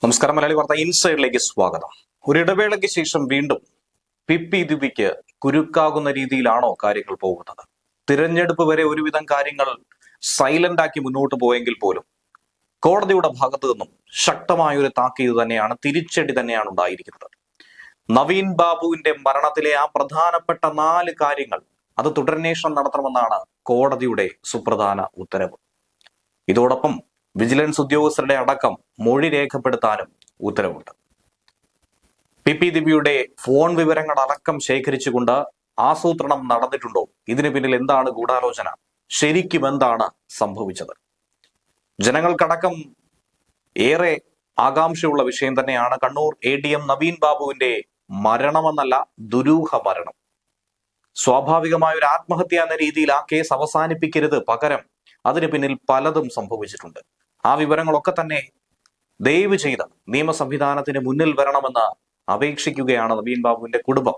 നമസ്കാരം. മലയാളി വാർത്ത ഇൻസൈഡിലേക്ക് സ്വാഗതം. ഒരു ഇടവേളയ്ക്ക് ശേഷം വീണ്ടും പി ദിവ്യയ്ക്ക് കുരുക്കാകുന്ന രീതിയിലാണോ കാര്യങ്ങൾ പോകുന്നത്? തിരഞ്ഞെടുപ്പ് വരെ ഒരുവിധം കാര്യങ്ങൾ സൈലന്റ് ആക്കി മുന്നോട്ട് പോയെങ്കിൽ പോലും കോടതിയുടെ ഭാഗത്തു നിന്നും ശക്തമായ ഒരു താക്കീത് തന്നെയാണ്, തിരിച്ചടി തന്നെയാണ് ഉണ്ടായിരിക്കുന്നത്. നവീൻ ബാബുവിന്റെ മരണത്തിലെ ആ പ്രധാനപ്പെട്ട 4 കാര്യങ്ങൾ അത് തുടരന്വേഷണം നടത്തണമെന്നാണ് കോടതിയുടെ സുപ്രധാന ഉത്തരവ്. ഇതോടൊപ്പം വിജിലൻസ് ഉദ്യോഗസ്ഥരുടെ അടക്കം മൊഴി രേഖപ്പെടുത്താനും ഉത്തരവുണ്ട്. പി ദിവ്യയുടെ ഫോൺ വിവരങ്ങൾ അടക്കം ശേഖരിച്ചുകൊണ്ട് ആസൂത്രണം നടന്നിട്ടുണ്ടോ? ഇതിന് പിന്നിൽ എന്താണ് ഗൂഢാലോചന? ശരിക്കും എന്താണ് സംഭവിച്ചത്? ജനങ്ങൾക്കടക്കം ഏറെ ആകാംക്ഷയുള്ള വിഷയം തന്നെയാണ് കണ്ണൂർ ADM നവീൻ ബാബുവിന്റെ മരണമെന്നല്ല, ദുരൂഹ മരണം. സ്വാഭാവികമായ ഒരു ആത്മഹത്യ എന്ന രീതിയിൽ ആ കേസ് അവസാനിപ്പിക്കരുത്, പകരം അതിന് പിന്നിൽ പലതും സംഭവിച്ചിട്ടുണ്ട്. ആ വിവരങ്ങളൊക്കെ തന്നെ ദയവ് ചെയ്ത് നിയമ സംവിധാനത്തിന് മുന്നിൽ വരണമെന്ന് അപേക്ഷിക്കുകയാണ് നവീൻ ബാബുവിന്റെ കുടുംബം.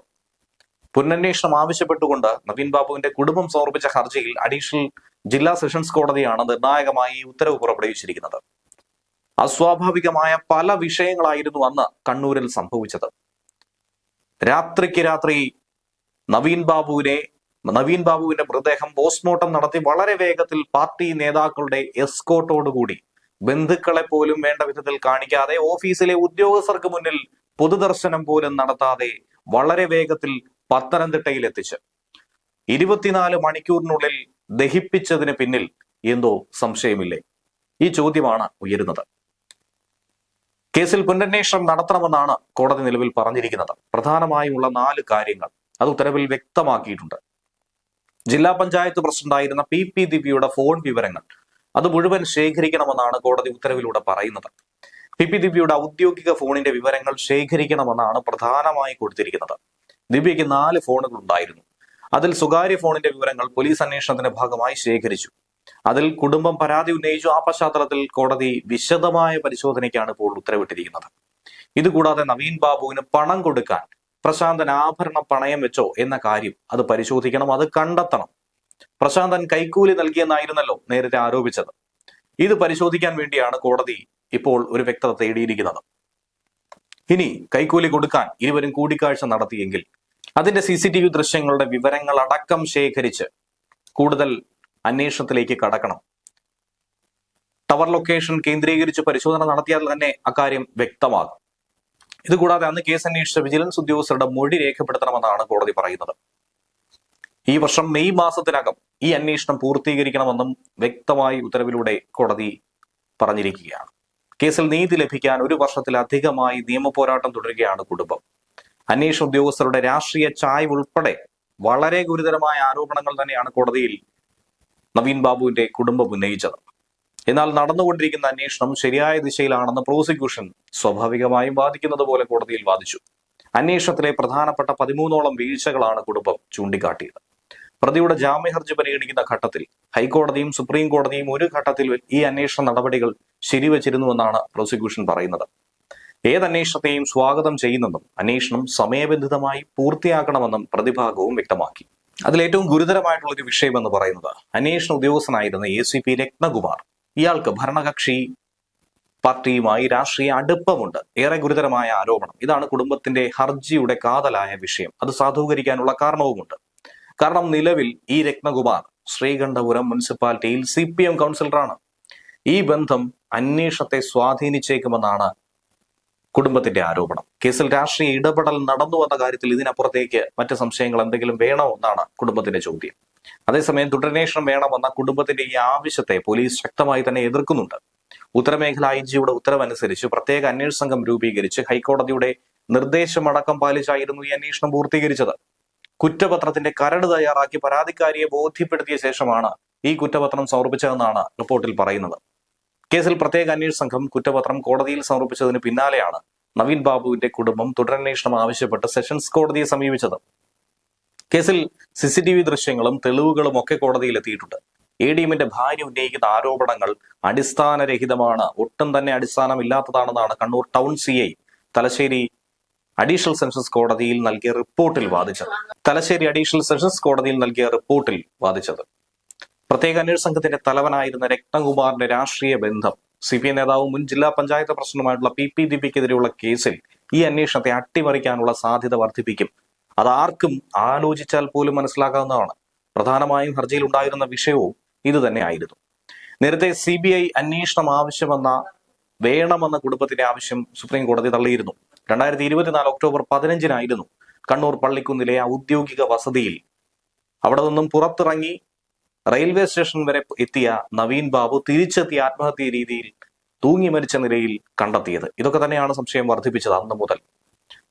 പുനരന്വേഷണം ആവശ്യപ്പെട്ടുകൊണ്ട് നവീൻ ബാബുവിന്റെ കുടുംബം സമർപ്പിച്ച ഹർജിയിൽ അഡീഷണൽ ജില്ലാ സെഷൻസ് കോടതിയാണ് നിർണായകമായി ഈ ഉത്തരവ് പുറപ്പെടുവിച്ചിരിക്കുന്നത്. അസ്വാഭാവികമായ പല വിഷയങ്ങളായിരുന്നു അന്ന് കണ്ണൂരിൽ സംഭവിച്ചത്. രാത്രിക്ക് രാത്രി നവീൻ ബാബുവിന്റെ മൃതദേഹം പോസ്റ്റ്മോർട്ടം നടത്തി വളരെ വേഗത്തിൽ പാർട്ടി നേതാക്കളുടെ എസ്കോർട്ടോടുകൂടി, ബന്ധുക്കളെ പോലും വേണ്ട വിധത്തിൽ കാണിക്കാതെ, ഓഫീസിലെ ഉദ്യോഗസ്ഥർക്ക് മുന്നിൽ പൊതുദർശനം പോലും നടത്താതെ വളരെ വേഗത്തിൽ പത്തനംതിട്ടയിൽ എത്തിച്ച് 24 മണിക്കൂറിനുള്ളിൽ ദഹിപ്പിച്ചതിന് പിന്നിൽ എന്തോ സംശയമില്ലേ? ഈ ചോദ്യമാണ് ഉയരുന്നത്. കേസിൽ പുനരന്വേഷണം നടത്തണമെന്നാണ് കോടതി നിലവിൽ പറഞ്ഞിരിക്കുന്നത്. പ്രധാനമായുമുള്ള 4 കാര്യങ്ങൾ അത് ഉത്തരവിൽ വ്യക്തമാക്കിയിട്ടുണ്ട്. ജില്ലാ പഞ്ചായത്ത് പ്രസിഡന്റായിരുന്ന പി ദിവ്യയുടെ ഫോൺ വിവരങ്ങൾ അത് മുഴുവൻ ശേഖരിക്കണമെന്നാണ് കോടതി ഉത്തരവിലൂടെ പറയുന്നത്. പി ദിവ്യയുടെ ഔദ്യോഗിക ഫോണിന്റെ വിവരങ്ങൾ ശേഖരിക്കണമെന്നാണ് പ്രധാനമായി കൊടുത്തിരിക്കുന്നത്. ദിവ്യയ്ക്ക് 4 ഫോണുകൾ ഉണ്ടായിരുന്നു. അതിൽ സ്വകാര്യ ഫോണിന്റെ വിവരങ്ങൾ പോലീസ് അന്വേഷണത്തിന്റെ ഭാഗമായി ശേഖരിച്ചു. അതിൽ കുടുംബം പരാതി ഉന്നയിച്ചു. ആ പശ്ചാത്തലത്തിൽ കോടതി വിശദമായ പരിശോധനയ്ക്കാണ് ഇപ്പോൾ ഉത്തരവിട്ടിരിക്കുന്നത്. ഇതുകൂടാതെ നവീൻ ബാബുവിന് പണം കൊടുക്കാൻ പ്രശാന്തൻ ആഭരണം പണയം വെച്ചോ എന്ന കാര്യം അത് പരിശോധിക്കണം, അത് കണ്ടെത്തണം. പ്രശാന്തൻ കൈക്കൂലി നൽകിയെന്നായിരുന്നല്ലോ നേരത്തെ ആരോപിച്ചത്. ഇത് പരിശോധിക്കാൻ വേണ്ടിയാണ് കോടതി ഇപ്പോൾ ഒരു വ്യക്തത തേടിയിരിക്കുന്നത്. ഇനി കൈക്കൂലി കൊടുക്കാൻ ഇരുവരും കൂടിക്കാഴ്ച നടത്തിയെങ്കിൽ അതിന്റെ CCTV ദൃശ്യങ്ങളുടെ വിവരങ്ങൾ അടക്കം ശേഖരിച്ച് കൂടുതൽ അന്വേഷണത്തിലേക്ക് കടക്കണം. ടവർ ലൊക്കേഷൻ കേന്ദ്രീകരിച്ച് പരിശോധന നടത്തിയാൽ തന്നെ അക്കാര്യം വ്യക്തമാകും. ഇതുകൂടാതെ അന്ന് കേസ് അന്വേഷിച്ച വിജിലൻസ് ഉദ്യോഗസ്ഥരുടെ മൊഴി രേഖപ്പെടുത്തണമെന്നാണ് കോടതി പറയുന്നത്. ഈ വർഷം മെയ് മാസത്തിനകം ഈ അന്വേഷണം പൂർത്തീകരിക്കണമെന്നും വ്യക്തമായി ഉത്തരവിലൂടെ കോടതി പറഞ്ഞിരിക്കുകയാണ്. കേസിൽ നീതി ലഭിക്കാൻ 1 വർഷത്തിലധികമായി നിയമപോരാട്ടം തുടരുകയാണ് കുടുംബം. അന്വേഷണ ഉദ്യോഗസ്ഥരുടെ രാഷ്ട്രീയ ചായ്വ് ഉൾപ്പെടെ വളരെ ഗുരുതരമായ ആരോപണങ്ങൾ തന്നെയാണ് കോടതിയിൽ നവീൻ ബാബുവിന്റെ കുടുംബം ഉന്നയിച്ചത്. എന്നാൽ നടന്നുകൊണ്ടിരിക്കുന്ന അന്വേഷണം ശരിയായ ദിശയിലാണെന്ന് പ്രോസിക്യൂഷൻ സ്വാഭാവികമായും വാദിക്കുന്നത് പോലെ കോടതിയിൽ വാദിച്ചു. അന്വേഷണത്തിലെ പ്രധാനപ്പെട്ട 13ഓളം വീഴ്ചകളാണ് കുടുംബം ചൂണ്ടിക്കാട്ടിയത്. പ്രതിയുടെ ജാമ്യ ഹർജി പരിഗണിക്കുന്ന ഘട്ടത്തിൽ ഹൈക്കോടതിയും സുപ്രീം കോടതിയും ഒരു ഘട്ടത്തിൽ ഈ അന്വേഷണ നടപടികൾ ശരിവച്ചിരുന്നുവെന്നാണ് പ്രോസിക്യൂഷൻ പറയുന്നത്. ഏതന്വേഷണത്തെയും സ്വാഗതം ചെയ്യുന്നെന്നും അന്വേഷണം സമയബന്ധിതമായി പൂർത്തിയാക്കണമെന്നും പ്രതിഭാഗവും വ്യക്തമാക്കി. അതിലേറ്റവും ഗുരുതരമായിട്ടുള്ള ഒരു വിഷയം എന്ന് പറയുന്നത് അന്വേഷണ ഉദ്യോഗസ്ഥനായിരുന്ന ACP രത്നകുമാർ. ഇയാൾക്ക് ഭരണകക്ഷി പാർട്ടിയുമായി രാഷ്ട്രീയ അടുപ്പമുണ്ട്. ഏറെ ഗുരുതരമായ ആരോപണം. ഇതാണ് കുടുംബത്തിന്റെ ഹർജിയുടെ കാതലായ വിഷയം. അത് സാധൂകരിക്കാനുള്ള കാരണവുമുണ്ട്. കാരണം നിലവിൽ ഈ രത്നകുമാർ ശ്രീകണ്ഠപുരം മുനിസിപ്പാലിറ്റിയിൽ CPM കൗൺസിലറാണ്. ഈ ബന്ധം അന്വേഷണത്തെ സ്വാധീനിച്ചേക്കുമെന്നാണ് കുടുംബത്തിന്റെ ആരോപണം. കേസിൽ രാഷ്ട്രീയ ഇടപെടൽ നടന്നുവെന്ന കാര്യത്തിൽ ഇതിനപ്പുറത്തേക്ക് മറ്റ് സംശയങ്ങൾ എന്തെങ്കിലും വേണോ എന്നാണ് കുടുംബത്തിന്റെ ചോദ്യം. അതേസമയം തുടരന്വേഷണം വേണമെന്ന കുടുംബത്തിന്റെ ഈ ആവശ്യത്തെ പോലീസ് ശക്തമായി തന്നെ എതിർക്കുന്നുണ്ട്. ഉത്തരമേഖല IG-യുടെ ഉത്തരവനുസരിച്ച് പ്രത്യേക അന്വേഷണ സംഘം രൂപീകരിച്ച് ഹൈക്കോടതിയുടെ നിർദ്ദേശമടക്കം പാലിച്ചായിരുന്നു ഈ അന്വേഷണം പൂർത്തീകരിച്ചത്. കുറ്റപത്രത്തിന്റെ കരട് തയ്യാറാക്കി പരാതിക്കാരിയെ ബോധ്യപ്പെടുത്തിയ ശേഷമാണ് ഈ കുറ്റപത്രം സമർപ്പിച്ചതെന്നാണ് റിപ്പോർട്ടിൽ പറയുന്നത്. കേസിൽ പ്രത്യേക അന്വേഷണ സംഘം കുറ്റപത്രം കോടതിയിൽ സമർപ്പിച്ചതിന് പിന്നാലെയാണ് നവീൻ ബാബുവിന്റെ കുടുംബം തുടരന്വേഷണം ആവശ്യപ്പെട്ട് സെഷൻസ് കോടതിയെ സമീപിച്ചത്. കേസിൽ CCTV ദൃശ്യങ്ങളും തെളിവുകളും ഒക്കെ കോടതിയിൽ എത്തിയിട്ടുണ്ട്. ADMന്റെ ഭാര്യ ഉന്നയിക്കുന്ന ആരോപണങ്ങൾ അടിസ്ഥാനരഹിതമാണ്, ഒട്ടും തന്നെ അടിസ്ഥാനമില്ലാത്തതാണെന്നാണ് Kannur town CI Thalassery additional sessions കോടതിയിൽ നൽകിയ റിപ്പോർട്ടിൽ വാദിച്ചത്. പ്രത്യേക അന്വേഷണ സംഘത്തിന്റെ തലവനായിരുന്ന രത്നകുമാറിന്റെ രാഷ്ട്രീയ ബന്ധം CPI നേതാവും മുൻ ജില്ലാ പഞ്ചായത്ത് പ്രസിഡന്റുമായിട്ടുള്ള PP ദിവ്യക്കെതിരെയുള്ള കേസിൽ ഈ അന്വേഷണത്തെ അട്ടിമറിക്കാനുള്ള സാധ്യത വർദ്ധിപ്പിക്കും. അത് ആർക്കും ആലോചിച്ചാൽ പോലും മനസ്സിലാക്കാവുന്നതാണ്. പ്രധാനമായും ഹർജിയിൽ ഉണ്ടായിരുന്ന വിഷയവും ഇത് തന്നെയായിരുന്നു. നേരത്തെ CBI അന്വേഷണം വേണമെന്ന കുടുംബത്തിന്റെ ആവശ്യം സുപ്രീം കോടതി തള്ളിയിരുന്നു. 2024 ഒക്ടോബർ 15 കണ്ണൂർ പള്ളിക്കുന്നിലെ ഔദ്യോഗിക വസതിയിൽ അവിടെ നിന്നും പുറത്തിറങ്ങി റെയിൽവേ സ്റ്റേഷൻ വരെ എത്തിയ നവീൻ ബാബു തിരിച്ചെത്തിയ ആത്മഹത്യ രീതിയിൽ തൂങ്ങി മരിച്ച നിലയിൽ കണ്ടെത്തിയത്. ഇതൊക്കെ തന്നെയാണ് സംശയം വർദ്ധിപ്പിച്ചത്. അന്ന് മുതൽ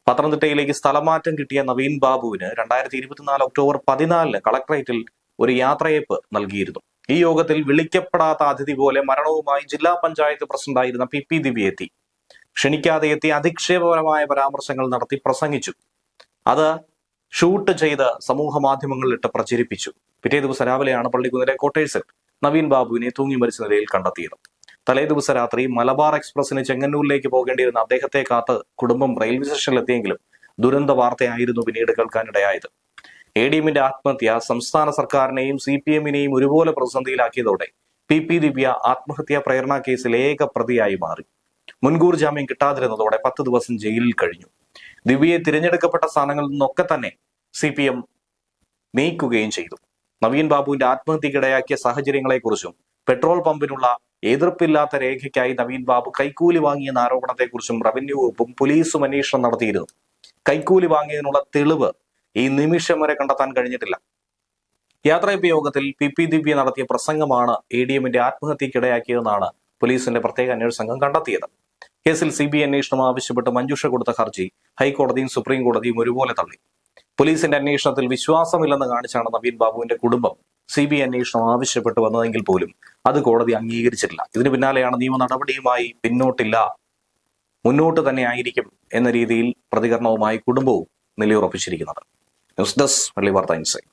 പത്തനംതിട്ടയിലേക്ക് സ്ഥലമാറ്റം കിട്ടിയ നവീൻ ബാബുവിന് 2024 ഒക്ടോബർ 14 കളക്ടറേറ്റിൽ ഒരു യാത്രയയപ്പ് നൽകിയിരുന്നു. ഈ യോഗത്തിൽ വിളിക്കപ്പെടാത്ത അതിഥി പോലെ മരണവുമായി ജില്ലാ പഞ്ചായത്ത് പ്രസിഡന്റായിരുന്ന PP ദിവ്യ എത്തി. ക്ഷണിക്കാതെ എത്തി അധിക്ഷേപപരമായ പരാമർശങ്ങൾ നടത്തി പ്രസംഗിച്ചു. അത് ഷൂട്ട് ചെയ്ത് സമൂഹ മാധ്യമങ്ങളിലിട്ട് പ്രചരിപ്പിച്ചു. പിറ്റേ ദിവസം രാവിലെയാണ് പള്ളിക്കുന്നിലെ ക്വാർട്ടേഴ്സിൽ നവീൻ ബാബുവിനെ തൂങ്ങി മരിച്ച നിലയിൽ കണ്ടെത്തിയത്. തലേ ദിവസം രാത്രി മലബാർ എക്സ്പ്രസിന് ചെങ്ങന്നൂരിലേക്ക് പോകേണ്ടിയിരുന്ന അദ്ദേഹത്തെ കാത്ത് കുടുംബം റെയിൽവേ സ്റ്റേഷനിലെത്തിയെങ്കിലും ദുരന്ത വാർത്തയായിരുന്നു പിന്നീട് കേൾക്കാനിടയായത്. ADMന്റെ ആത്മഹത്യ സംസ്ഥാന സർക്കാരിനെയും CPMനെയും ഒരുപോലെ പ്രതിസന്ധിയിലാക്കിയതോടെ PP ദിവ്യ ആത്മഹത്യാ പ്രേരണ കേസിൽ ഏക പ്രതിയായി മാറി. മുൻകൂർ ജാമ്യം കിട്ടാതിരുന്നതോടെ 10 ദിവസം ജയിലിൽ കഴിഞ്ഞു. ദിവ്യയെ തിരഞ്ഞെടുക്കപ്പെട്ട സ്ഥാനങ്ങളിൽ നിന്നൊക്കെ തന്നെ CPM നീക്കുകയും ചെയ്തു. നവീൻ ബാബുവിന്റെ ആത്മഹത്യക്കിടയാക്കിയ സാഹചര്യങ്ങളെക്കുറിച്ചും പെട്രോൾ പമ്പിനുള്ള എതിർപ്പില്ലാത്ത രേഖയ്ക്കായി നവീൻ ബാബു കൈക്കൂലി വാങ്ങിയെന്ന ആരോപണത്തെക്കുറിച്ചും റവന്യൂ വകുപ്പും പോലീസും അന്വേഷണം നടത്തിയിരുന്നു. കൈക്കൂലി വാങ്ങിയതിനുള്ള തെളിവ് ഈ നിമിഷം വരെ കണ്ടെത്താൻ കഴിഞ്ഞിട്ടില്ല. യാത്രയപ്പ് യോഗത്തിൽ PP ദിവ്യ നടത്തിയ പ്രസംഗമാണ് ADMന്റെ ആത്മഹത്യക്കിടയാക്കിയതെന്നാണ് പോലീസിന്റെ പ്രത്യേക അന്വേഷണ സംഘം കണ്ടെത്തിയത്. കേസിൽ CBI അന്വേഷണം ആവശ്യപ്പെട്ട് മഞ്ജുഷ കൊടുത്ത ഹർജി ഹൈക്കോടതിയും സുപ്രീം കോടതിയും ഒരുപോലെ തള്ളി. പോലീസിന്റെ അന്വേഷണത്തിൽ വിശ്വാസമില്ലെന്ന് കാണിച്ചാണ് നവീൻ ബാബുവിന്റെ കുടുംബം CBI അന്വേഷണം ആവശ്യപ്പെട്ടു വന്നതെങ്കിൽ പോലും അത് കോടതി അംഗീകരിച്ചിട്ടില്ല. ഇതിനു പിന്നാലെയാണ് നിയമ നടപടിയുമായി മുന്നോട്ട് തന്നെ ആയിരിക്കും എന്ന രീതിയിൽ പ്രതികരണവുമായി കുടുംബവും നിലയുറപ്പിച്ചിരിക്കുന്നത്. ന്യൂസ് ഡെസ്ക് മലയാളി വാർത്ത ഇൻസൈറ്റ്.